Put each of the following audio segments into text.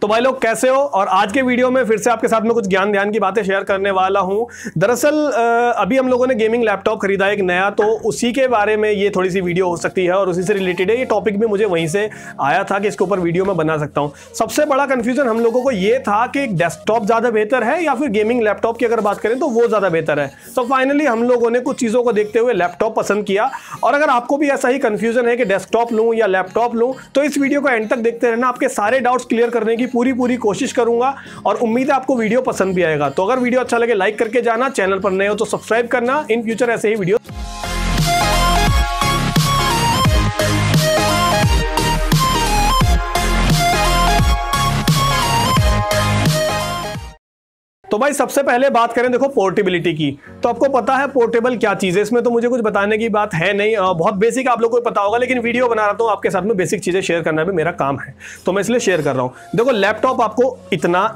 तो भाई लोग कैसे हो। और आज के वीडियो में फिर से आपके साथ में कुछ ज्ञान ध्यान की बातें शेयर करने वाला हूं। दरअसल अभी हम लोगों ने गेमिंग लैपटॉप खरीदा एक नया, तो उसी के बारे में ये थोड़ी सी वीडियो हो सकती है और उसी से रिलेटेड है। ये टॉपिक भी मुझे वहीं से आया था कि इसके ऊपर वीडियो मैं बना सकता हूं। सबसे बड़ा कंफ्यूजन हम लोगों को ये था कि डेस्कटॉप ज़्यादा बेहतर है या फिर गेमिंग लैपटॉप की अगर बात करें तो वो ज़्यादा बेहतर है। तो फाइनली हम लोगों ने कुछ चीज़ों को देखते हुए लैपटॉप पसंद किया। और अगर आपको भी ऐसा ही कंफ्यूजन है कि डेस्कटॉप लूँ या लैपटॉप लूँ, तो इस वीडियो को एंड तक देखते रहना। आपके सारे डाउट्स क्लियर करने की पूरी कोशिश करूंगा और उम्मीद है आपको वीडियो पसंद भी आएगा। तो अगर वीडियो अच्छा लगे लाइक करके जाना, चैनल पर नए हो तो सब्सक्राइब करना। इन फ्यूचर ऐसे ही वीडियो। तो भाई सबसे पहले बात करें देखो पोर्टेबिलिटी की, तो आपको पता है पोर्टेबल क्या चीज़ है। इसमें तो मुझे कुछ बताने की बात है नहीं, बहुत बेसिक आप लोगों को पता होगा, लेकिन वीडियो बना रहा हूँ आपके साथ में, बेसिक चीज़ें शेयर करना भी मेरा काम है, तो मैं इसलिए शेयर कर रहा हूँ। देखो लैपटॉप आपको इतना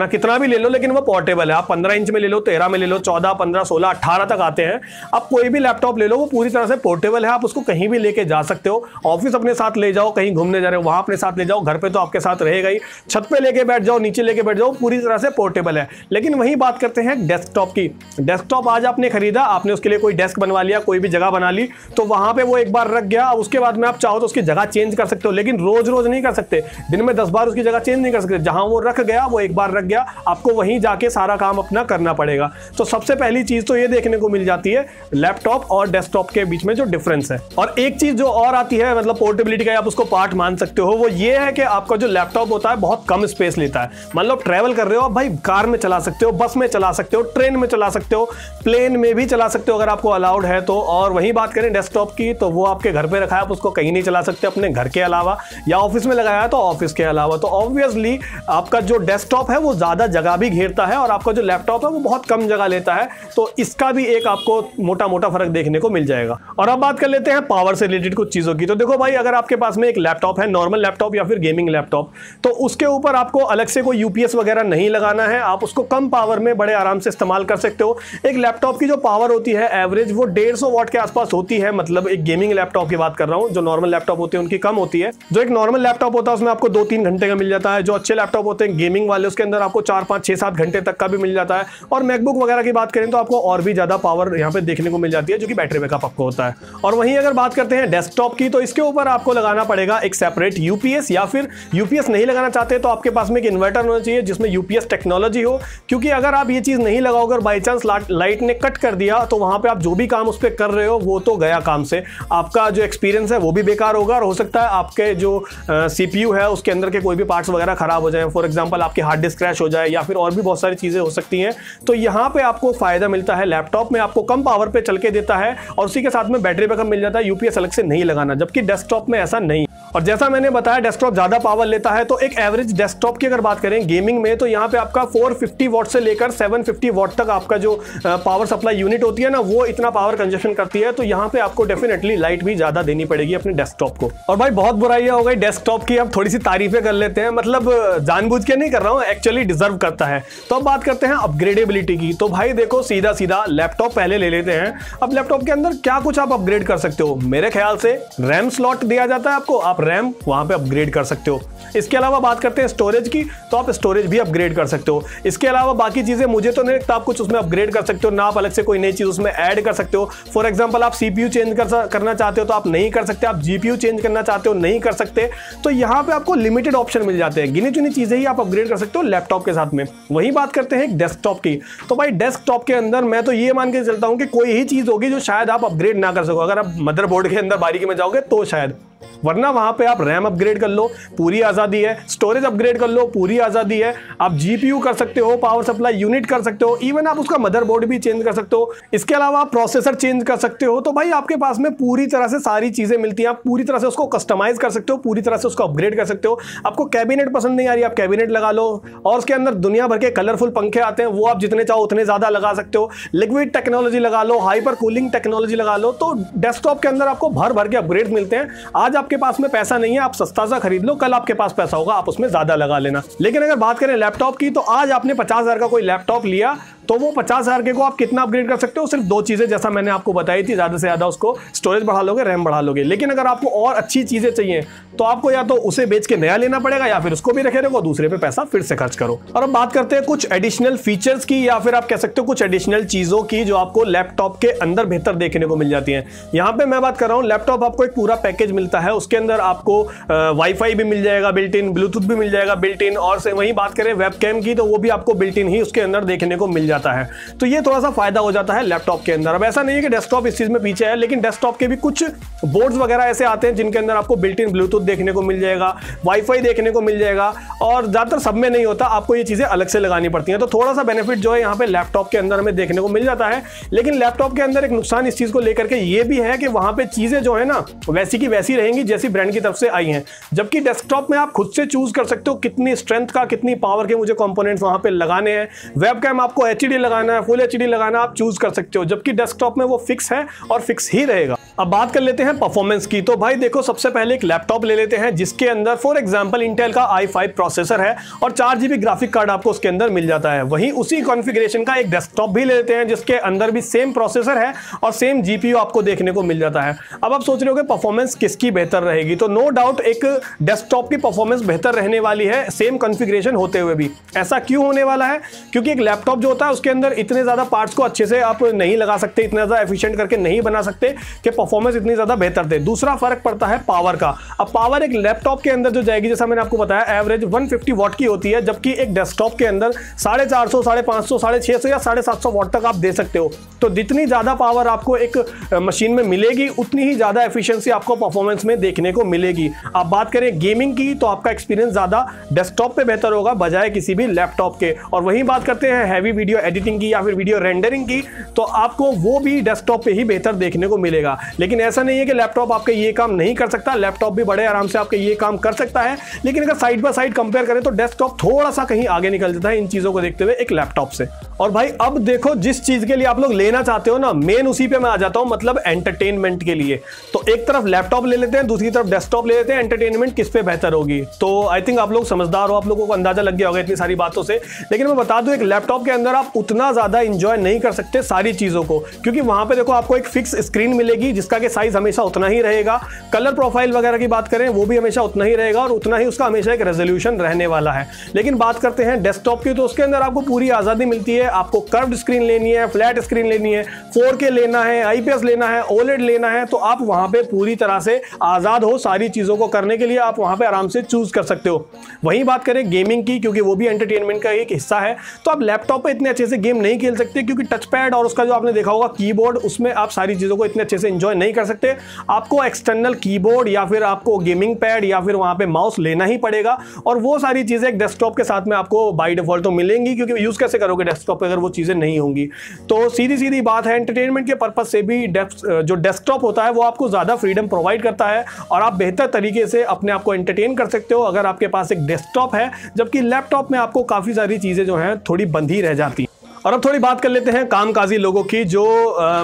कितना भी ले लो, लेकिन वो पोर्टेबल है। आप 15 इंच में ले लो, 13 में ले लो, 14, 15, 16, 18 तक आते हैं। आप कोई भी लैपटॉप ले लो, वो पूरी तरह से पोर्टेबल है। आप उसको कहीं भी लेके जा सकते हो। ऑफिस अपने साथ ले जाओ, कहीं घूमने जा रहे हो वहाँ अपने साथ ले जाओ, घर पे तो आपके साथ रहेगा ही, छत पे लेके बैठ जाओ, नीचे लेके बैठ जाओ, पूरी तरह से पोर्टेबल है। लेकिन वही बात करते हैं डेस्कटॉप की। डेस्कटॉप आज आपने खरीदा, आपने उसके लिए कोई डेस्क बनवा लिया, कोई भी जगह बना ली, तो वहां पे वो एक बार रख गया। उसके बाद में आप चाहो तो उसकी जगह चेंज कर सकते हो, लेकिन रोज रोज नहीं कर सकते। दिन में 10 बार उसकी जगह चेंज नहीं कर सकते। जहां वो रख गया वो एक बार रख गया, आपको वहीं जाके सारा काम अपना करना पड़ेगा। तो सबसे पहली चीज तो ये देखने को मिल जाती है लैपटॉप और डेस्कटॉप के बीच में जो डिफरेंस है। और एक चीज जो और आती है, मतलब पोर्टेबिलिटी का आप उसको पार्ट मान सकते हो, वो ये है कि आपका जो लैपटॉप होता है बहुत कम स्पेस लेता है। मान लो ट्रैवल कर रहे हो आप, भाई कार में चला सकते हो, बस में चला सकते हो, ट्रेन में चला सकते हो, प्लेन में भी चला सकते हो अगर आपको अलाउड है तो। और वही बात करें डेस्कटॉप की, तो वो आपके घर पे रखा है, आप उसको कहीं नहीं चला सकते अपने घर के अलावा, या ऑफिस में लगाया है तो ऑफिस के अलावा। तो ऑब्वियसली आपका जो डेस्कटॉप है वो ज्यादा जगह भी घेरता है और आपका जो लैपटॉप है वो बहुत कम जगह लेता है। तो इसका भी एक आपको मोटा फर्क देखने को मिल जाएगा। और अब बात कर लेते हैं पावर से रिलेटेड कुछ चीजों की। तो देखो भाई, अगर आपके पास में एक लैपटॉप है, नॉर्मल लैपटॉप या फिर गेमिंग लैपटॉप, तो उसके ऊपर आपको अलग से कोई यूपीएस वगैरह नहीं लगाना है। आप उसको कम पावर में बड़े आराम से इस्तेमाल कर सकते हो। एक लैपटॉप की जो पावर होती है एवरेज, वो 150 वाट के आसपास होती है। मतलब एक गेमिंग लैपटॉप की बात कर रहा हूं, जो नॉर्मल लैपटॉप होते हैं उनकी कम होती है। जो एक नॉर्मल लैपटॉप होता है उसमें आपको 2-3 घंटे का मिल जाता है। जो अच्छे लैपटॉप होते हैं गेमिंग वाले, उसके अंदर आपको 4, 5, 6, 7 घंटे तक का भी मिल जाता है। और मैकबुक वगैरह की बात करें तो आपको और भी ज्यादा पावर यहाँ पे देखने को मिल जाती है, जो कि बैटरी बैकअप आपको होता है। और वहीं अगर बात करते हैं डेस्कटॉप की, तो इसके ऊपर आपको लगाना पड़ेगा एक सेपरेट यूपीएस, या फिर यूपीएस नहीं लगाना चाहते तो आपके पास में एक इन्वर्टर होना चाहिए जिसमें यूपीएस टेक्नोलॉजी हो। क्योंकि अगर आप ये चीज नहीं लगाओगे, बाई चांस लाइट ने कट कर दिया, तो वहां पे आप जो भी काम उस पर कर रहे हो वो तो गया काम से। आपका जो एक्सपीरियंस है वो भी बेकार होगा, और हो सकता है आपके जो सीपीयू है उसके अंदर के कोई भी पार्ट्स वगैरह खराब हो जाए। फॉर एग्जांपल आपकी हार्ड डिस्क क्रैश हो जाए, या फिर और भी बहुत सारी चीजें हो सकती हैं। तो यहाँ पे आपको फायदा मिलता है, लैपटॉप में आपको कम पावर पे चल के देता है और उसी के साथ में बैटरी बैकअप मिल जाता है। यूपीएस अलग से नहीं लगाना, जबकि डेस्कटॉप में ऐसा नहीं। और जैसा मैंने बताया डेस्कटॉप ज्यादा पावर लेता है। तो एक एवरेज डेस्कटॉप की अगर बात करें गेमिंग में, तो यहाँ पे आपका 450 वॉट से लेकर 750 वॉट तक आपका जो पावर सप्लाई यूनिट होती है ना, वो इतना पावर कंजप्शन करती है। तो यहाँ पे आपको डेफिनेटली लाइट भी ज्यादा देनी पड़ेगी अपने डेस्कटॉप को। और भाई बहुत बुराइयां हो गई डेस्कटॉप की, अब थोड़ी सी तारीफें कर लेते हैं। मतलब जानबूझ के नहीं कर रहा हूँ, एक्चुअली डिजर्व करता है। तो अब बात करते हैं अपग्रेडेबिलिटी की। तो भाई देखो, सीधा लैपटॉप पहले ले लेते हैं। अब लैपटॉप के अंदर क्या कुछ आप अपग्रेड कर सकते हो? मेरे ख्याल से रैम स्लॉट दिया जाता है आपको, आप रैम वहां पे अपग्रेड कर सकते हो। इसके अलावा बात करते हैं स्टोरेज की, तो आप स्टोरेज भी अपग्रेड कर सकते हो। इसके अलावा बाकी चीजें मुझे तो नहीं लगता आप कुछ उसमें अपग्रेड कर सकते हो, ना आप अलग से कोई नई चीज उसमें ऐड कर सकते हो। फॉर एग्जांपल आप सीपीयू चेंज करना चाहते हो तो आप नहीं कर सकते, आप जीपीयू चेंज करना चाहते हो नहीं कर सकते। तो यहाँ पे आपको लिमिटेड ऑप्शन मिल जाते हैं, गिनी चुनी चीजें ही आप अपग्रेड कर सकते हो लैपटॉप के साथ में। वही बात करते हैं डेस्कटॉप की। तो भाई डेस्कटॉप के अंदर मैं तो ये मान के चलता हूँ कि कोई ही चीज होगी जो शायद आप अपग्रेड ना कर सको। अगर आप मदरबोर्ड के अंदर बारीकी में जाओगे तो शायद, वरना वहां पे आप रैम अपग्रेड कर लो, पूरी आजादी है। स्टोरेज अपग्रेड कर लो, पूरी आजादी है। आप जीपीयू कर सकते हो, पावर सप्लाई यूनिट कर सकते हो, इवन आप उसका मदरबोर्ड भी चेंज कर सकते हो। इसके अलावा आप प्रोसेसर चेंज कर सकते हो। तो भाई आपके पास में पूरी तरह से सारी चीजें मिलती हैं। आप पूरी तरह से उसको कस्टमाइज कर सकते हो, पूरी तरह से उसको अपग्रेड कर सकते हो। आपको कैबिनेट पसंद नहीं आ रही, आप कैबिनेट लगा लो, और उसके अंदर दुनिया भर के कलरफुल पंखे आते हैं, वो आप जितने चाहो उतने ज्यादा लगा सकते हो। लिक्विड टेक्नोलॉजी लगा लो, हाइपर कूलिंग टेक्नोलॉजी लगा लो। तो डेस्कटॉप के अंदर आपको भर के अपग्रेड मिलते हैं। आज आपके पास में पैसा नहीं है, आप सस्ता सा खरीद लो, कल आपके पास पैसा होगा, आप उसमें ज्यादा लगा लेना। लेकिन अगर बात करें लैपटॉप की, तो आज आपने 50,000 का कोई लैपटॉप लिया, तो वो 50,000 के को आप कितना अपग्रेड कर सकते हो, सिर्फ 2 चीजें जैसा मैंने आपको बताई थी, ज्यादा से ज्यादा उसको स्टोरेज बढ़ा लोगे, रैम बढ़ा लोगे। लेकिन अगर आपको और अच्छी चीजें चाहिए तो आपको या तो उसे बेच के नया लेना पड़ेगा या फिर उसको भी रखे रखो, दूसरे पे पैसा फिर से खर्च करो। और अब बात करते हैं कुछ एडिशनल फीचर्स की, या फिर आप कह सकते हो कुछ एडिशनल चीजों की जो आपको लैपटॉप के अंदर बेहतर देखने को मिल जाती है। यहाँ पे मैं बात कर रहा हूँ, लैपटॉप आपको एक पूरा पैकेज मिलता है, उसके अंदर आपको वाईफाई भी मिल जाएगा बिल्ट इन, ब्लूटूथ भी मिल जाएगा बिल्ट इन, और से वहीं बात करें वेबकैम की तो वो भी आपको बिल्ट इन ही उसके अंदर देखने को मिल जाता है। तो ये थोड़ा सा फायदा हो जाता है लैपटॉप के अंदर। अब ऐसा नहीं है कि डेस्कटॉप इस चीज में पीछे है, लेकिन डेस्कटॉप के भी कुछ बोर्ड्स वगैरह ऐसे आते हैं जिनके अंदर आपको बिल्ट इन ब्लूटूथ देखने को मिल जाएगा, वाईफाई देखने को मिल जाएगा, और ज्यादातर सब में नहीं होता, आपको ये चीजें अलग से लगानी पड़ती हैं। तो थोड़ा सा बेनिफिट जो है यहाँ पे लैपटॉप के अंदर हमें देखने को मिल जाता है। लेकिन लैपटॉप के अंदर एक नुकसान इस चीज को लेकर के ये भी है कि वहां पे चीजें जो है ना वैसी की वैसी रहेंगी जैसी ब्रांड की तरफ से आई हैं, जबकि डेस्कटॉप में आप खुद से चूज कर सकते हो कितनी स्ट्रेंथ का, कितनी पावर के मुझे कंपोनेंट्स वहां पे लगाने हैं। वेबकैम आपको एचडी लगाना है, फुल एचडी लगाना, आप चूज कर सकते हो, जबकि डेस्कटॉप में वो फिक्स है और फिक्स ही रहेगा। अब बात कर लेते हैं परफॉर्मेंस की। तो भाई देखो, सबसे पहले एक लैपटॉप ले लेते हैं जिसके अंदर फॉर एग्जांपल इंटेल का i5 प्रोसेसर है और 4GB ग्राफिक कार्ड आपको उसके अंदर मिल जाता है। वहीं उसी कॉन्फ़िगरेशन का एक डेस्कटॉप भी ले लेते हैं जिसके अंदर भी सेम प्रोसेसर है और सेम जीपीयू आपको देखने को मिल जाता है। अब आप सोच रहे हो कि परफॉर्मेंस किसकी बेहतर रहेगी, तो नो डाउट एक डेस्कटॉप की परफॉर्मेंस बेहतर रहने वाली है सेम कॉन्फ़िगरेशन होते हुए भी। ऐसा क्यों होने वाला है? क्योंकि एक लैपटॉप जो होता है उसके अंदर इतने ज्यादा पार्ट्स को अच्छे से आप नहीं लगा सकते, इतना ज्यादा एफिशिएंट करके नहीं बना सकते कि परफॉर्मेंस इतनी ज्यादा बेहतर दे। दूसरा फर्क पड़ता है पावर का। अब पावर एक लैपटॉप के अंदर जो जाएगी, जैसा मैंने आपको बताया, एवरेज 150 वॉट की होती है, जबकि एक डेस्कटॉप के अंदर 450, 550, 650 या 750 वॉट तक आप दे सकते हो। तो जितनी ज्यादा पावर आपको एक मशीन में मिलेगी उतनी ही ज्यादा एफिशिएंसी आपको परफॉर्मेंस में देखने को मिलेगी। आप बात करें गेमिंग की तो आपका एक्सपीरियंस ज्यादा डेस्कटॉप पे बेहतर होगा बजाय किसी भी लैपटॉप के। और वहीं बात करते हैं हैवी वीडियो एडिटिंग की या फिर वीडियो रेंडरिंग की, तो आपको वो भी डेस्कटॉप पे ही बेहतर देखने को मिलेगा। लेकिन ऐसा नहीं है कि लैपटॉप आपके ये काम नहीं कर सकता, लैपटॉप भी बड़े आराम से आपके ये काम कर सकता है। लेकिन अगर साइड बाय साइड कंपेयर करें तो डेस्कटॉप थोड़ा सा कहीं आगे निकल जाता है इन चीजों को देखते हुए एक लैपटॉप से। और भाई अब देखो, जिस चीज के लिए आप लोग लेना चाहते हो ना, मेन उसी पे मैं आ जाता हूं, मतलब एंटरटेनमेंट के लिए। तो एक तरफ लैपटॉप ले लेते हैं, दूसरी तरफ डेस्कटॉप ले लेते हैं, एंटरटेनमेंट किस पे बेहतर होगी। तो आई थिंक आप लोग समझदार हो, आप लोगों को अंदाजा लग गया होगा इतनी सारी बातों से। लेकिन मैं बता दूं, एक लैपटॉप के अंदर आप उतना ज्यादा इंजॉय नहीं कर सकते सारी चीजों को, क्योंकि वहां पे देखो आपको एक फिक्स स्क्रीन मिलेगी जिसका कि साइज हमेशा उतना ही रहेगा, कलर प्रोफाइल वगैरह की बात करें वो भी हमेशा उतना ही रहेगा और उतना ही उसका हमेशा एक रेजोल्यूशन रहने वाला है। लेकिन बात करते हैं डेस्कटॉप की, तो उसके अंदर आपको पूरी आजादी मिलती है। आपको कर्व्ड स्क्रीन लेनी है, फ्लैट स्क्रीन लेनी है, 4K लेना है, IPS लेना है, OLED लेना है, तो आप वहां पे पूरी तरह से आजाद हो सारी चीजों को करने के लिए, आप वहां पे आराम से चूज कर सकते हो। वहीं बात करें गेमिंग की, क्योंकि वो भी एंटरटेनमेंट का एक हिस्सा है, तो आप लैपटॉप पे इतने अच्छे से गेम नहीं खेल सकते, क्योंकि टच पैड और उसका जो आपने देखा होगा कीबोर्ड, उसमें आप सारी चीजों को इतने अच्छे से एंजॉय नहीं कर सकते। आपको एक्सटर्नल कीबोर्ड या फिर आपको गेमिंग पैड या फिर वहां पे माउस लेना ही पड़ेगा, और वो सारी चीजें एक डेस्कटॉप के साथ में आपको बाय डिफॉल्ट तो मिलेंगी, क्योंकि यूज कैसे करोगे डेस्कटॉप पे अगर वो चीजें नहीं होंगी। तो सीधी सीधी बात है, एंटरटेनमेंट के पर्पज से भी जो डेस्कटॉप होता है वो आपको ज्यादा फ्रीडम प्रोवाइड करता है और आप बेहतर तरीके से अपने आप को एंटरटेन कर सकते हो अगर आपके पास एक डेस्कटॉप है, जबकि लैपटॉप में आपको काफी सारी चीजें जो हैं थोड़ी बंधी रह जाती हैं। और अब थोड़ी बात कर लेते हैं कामकाजी लोगों की, जो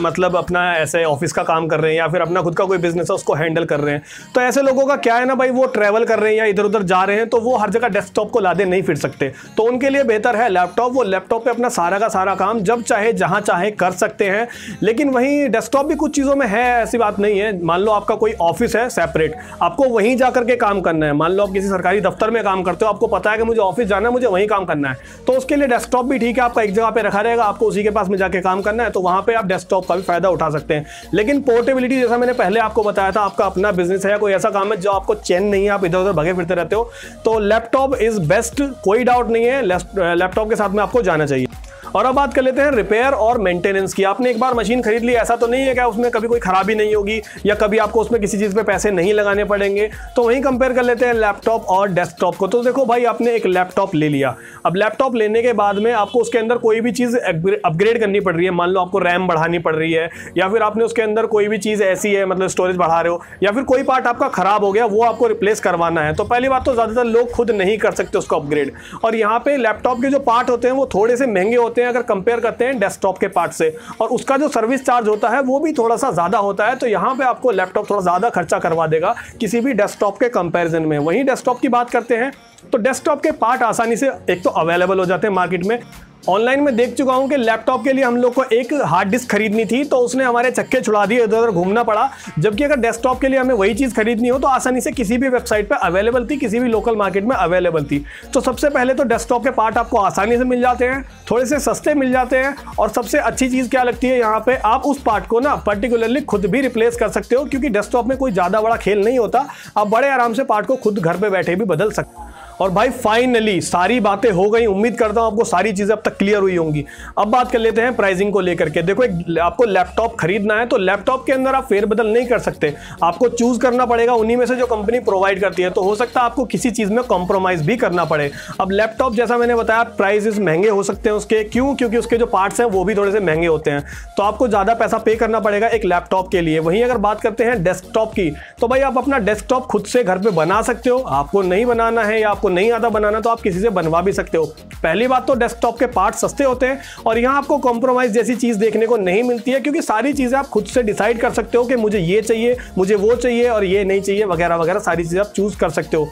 मतलब अपना ऐसे ऑफिस का काम कर रहे हैं या फिर अपना खुद का कोई बिजनेस है उसको हैंडल कर रहे हैं। तो ऐसे लोगों का क्या है ना भाई, वो ट्रैवल कर रहे हैं या इधर उधर जा रहे हैं, तो वो हर जगह डेस्कटॉप को लादे नहीं फिर सकते। तो उनके लिए बेहतर है लैपटॉप। वो लैपटॉप पे अपना सारा का सारा काम जब चाहे जहां चाहे कर सकते हैं। लेकिन वहीं डेस्कटॉप भी कुछ चीज़ों में है, ऐसी बात नहीं है। मान लो आपका कोई ऑफिस है सेपरेट, आपको वहीं जा करके काम करना है। मान लो आप किसी सरकारी दफ्तर में काम करते हो, आपको पता है कि मुझे ऑफिस जाना है, मुझे वहीं काम करना है, तो उसके लिए डेस्कटॉप भी ठीक है, आपका एक जगह पे रखा रहेगा, आपको उसी पास में जाके काम करना है, तो वहां पे आप डेस्कटॉप का भी फायदा उठा सकते हैं। लेकिन पोर्टेबिलिटी, जैसा मैंने पहले आपको बताया था, आपका अपना बिजनेस है या कोई ऐसा काम है जो आपको चैन नहीं है, आप इधर उधर भगे फिरते रहते हो, तो लैपटॉप इज बेस्ट, कोई डाउट नहीं है, लैपटॉप के साथ में आपको जाना चाहिए। और अब बात कर लेते हैं रिपेयर और मेंटेनेंस की। आपने एक बार मशीन खरीद ली, ऐसा तो नहीं है कि उसमें कभी कोई खराबी नहीं होगी या कभी आपको उसमें किसी चीज़ पे पैसे नहीं लगाने पड़ेंगे। तो वहीं कंपेयर कर लेते हैं लैपटॉप और डेस्कटॉप को। तो देखो भाई, आपने एक लैपटॉप ले लिया, अब लैपटॉप लेने के बाद में आपको उसके अंदर कोई भी चीज़ अपग्रेड करनी पड़ रही है। मान लो आपको रैम बढ़ानी पड़ रही है, या फिर आपने उसके अंदर कोई भी चीज़ ऐसी है, मतलब स्टोरेज बढ़ा रहे हो, या फिर कोई पार्ट आपका खराब हो गया, वो आपको रिप्लेस करवाना है। तो पहली बात तो ज़्यादातर लोग खुद नहीं कर सकते उसको अपग्रेड। और यहाँ पे लैपटॉप के जो पार्ट होते हैं वो थोड़े से महंगे होते हैं अगर कंपेयर करते हैं डेस्कटॉप के पार्ट से, और उसका जो सर्विस चार्ज होता है वो भी थोड़ा सा ज्यादा होता है। तो यहाँ पे आपको लैपटॉप थोड़ा ज्यादा खर्चा करवा देगा किसी भी डेस्कटॉप के कंपैरिजन में। वहीं डेस्कटॉप की बात करते हैं तो डेस्कटॉप के पार्ट आसानी से एक तो अवेलेबल हो जाते हैं मार्केट में, ऑनलाइन में देख चुका हूं कि लैपटॉप के लिए हम लोग को एक हार्ड डिस्क खरीदनी थी तो उसने हमारे चक्के छुड़ा दिए, इधर उधर घूमना पड़ा। जबकि अगर डेस्कटॉप के लिए हमें वही चीज़ खरीदनी हो तो आसानी से किसी भी वेबसाइट पर अवेलेबल थी, किसी भी लोकल मार्केट में अवेलेबल थी। तो सबसे पहले तो डेस्कटॉप के पार्ट आपको आसानी से मिल जाते हैं, थोड़े से सस्ते मिल जाते हैं, और सबसे अच्छी चीज़ क्या लगती है यहाँ पे, आप उस पार्ट को ना पर्टिकुलरली खुद भी रिप्लेस कर सकते हो, क्योंकि डेस्कटॉप में कोई ज़्यादा बड़ा खेल नहीं होता। आप बड़े आराम से पार्ट को खुद घर पे बैठे भी बदल सकते हो। और भाई फाइनली सारी बातें हो गई, उम्मीद करता हूं आपको सारी चीजें अब तक क्लियर हुई होंगी। अब बात कर लेते हैं प्राइसिंग को लेकर के। देखो, आपको लैपटॉप खरीदना है तो लैपटॉप के अंदर आप फेरबदल नहीं कर सकते, आपको चूज करना पड़ेगा उन्हीं में से जो कंपनी प्रोवाइड करती है। तो हो सकता है आपको किसी चीज में कॉम्प्रोमाइज भी करना पड़े। अब लैपटॉप जैसा मैंने बताया प्राइसेस महंगे हो सकते हैं उसके, क्यों? क्योंकि उसके जो पार्ट्स हैं वो भी थोड़े से महंगे होते हैं, तो आपको ज्यादा पैसा पे करना पड़ेगा एक लैपटॉप के लिए। वहीं अगर बात करते हैं डेस्कटॉप की, तो भाई आप अपना डेस्कटॉप खुद से घर पे बना सकते हो। आपको नहीं बनाना है या आपको नहीं आता बनाना तो आप किसी से बनवा भी सकते हो। पहली बात तो डेस्कटॉप के पार्ट सस्ते होते हैं और यहां आपको कॉम्प्रोमाइज जैसी चीज देखने को नहीं मिलती है, क्योंकि सारी चीजें आप खुद से डिसाइड कर सकते हो कि मुझे ये चाहिए, मुझे वो चाहिए और ये नहीं चाहिए, वगैरह वगैरह सारी चीजें आप चूज कर सकते हो।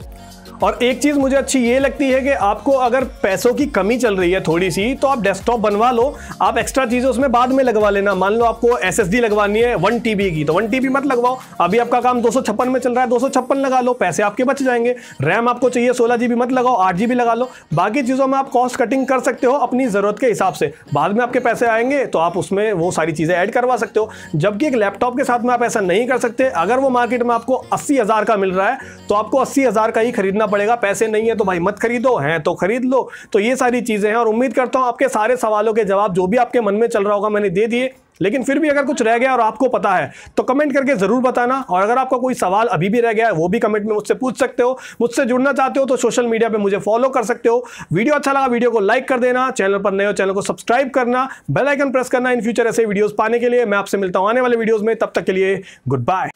और एक चीज़ मुझे अच्छी ये लगती है कि आपको अगर पैसों की कमी चल रही है थोड़ी सी, तो आप डेस्कटॉप बनवा लो, आप एक्स्ट्रा चीज़ें उसमें बाद में लगवा लेना। मान लो आपको SSD लगवानी है 1 TB की, तो 1 TB मत लगवाओ, अभी आपका काम 256 में चल रहा है, 256 लगा लो, पैसे आपके बच जाएंगे। रैम आपको चाहिए 16 GB मत लगाओ, 8 GB लगा लो। बाकी चीज़ों में आप कॉस्ट कटिंग कर सकते हो अपनी ज़रूरत के हिसाब से, बाद में आपके पैसे आएंगे तो आप उसमें वो सारी चीज़ें ऐड करवा सकते हो। जबकि एक लैपटॉप के साथ में आप ऐसा नहीं कर सकते। अगर वो मार्केट में आपको 80,000 का मिल रहा है तो आपको 80,000 का ही खरीदना पड़ेगा। पैसे नहीं है तो भाई मत खरीदो, हैं तो खरीद लो। तो ये सारी चीजें हैं और उम्मीद करता हूं आपके सारे सवालों के जवाब जो भी आपके मन में चल रहा होगा मैंने दे दिए। लेकिन फिर भी अगर कुछ रह गया और आपको पता है तो कमेंट करके जरूर बताना। और अगर आपका कोई सवाल अभी भी रह गया है वो भी कमेंट में मुझसे पूछ सकते हो। मुझसे जुड़ना चाहते हो तो सोशल मीडिया पे मुझे फॉलो कर सकते हो। वीडियो अच्छा लगा वीडियो को लाइक कर देना, चैनल पर नए हो चैनल को सब्सक्राइब करना, बेल आइकन प्रेस करना इन फ्यूचर ऐसे वीडियोस पाने के लिए। मैं आपसे मिलता हूं आने वाले वीडियोस में, तब तक के लिए गुड बाय।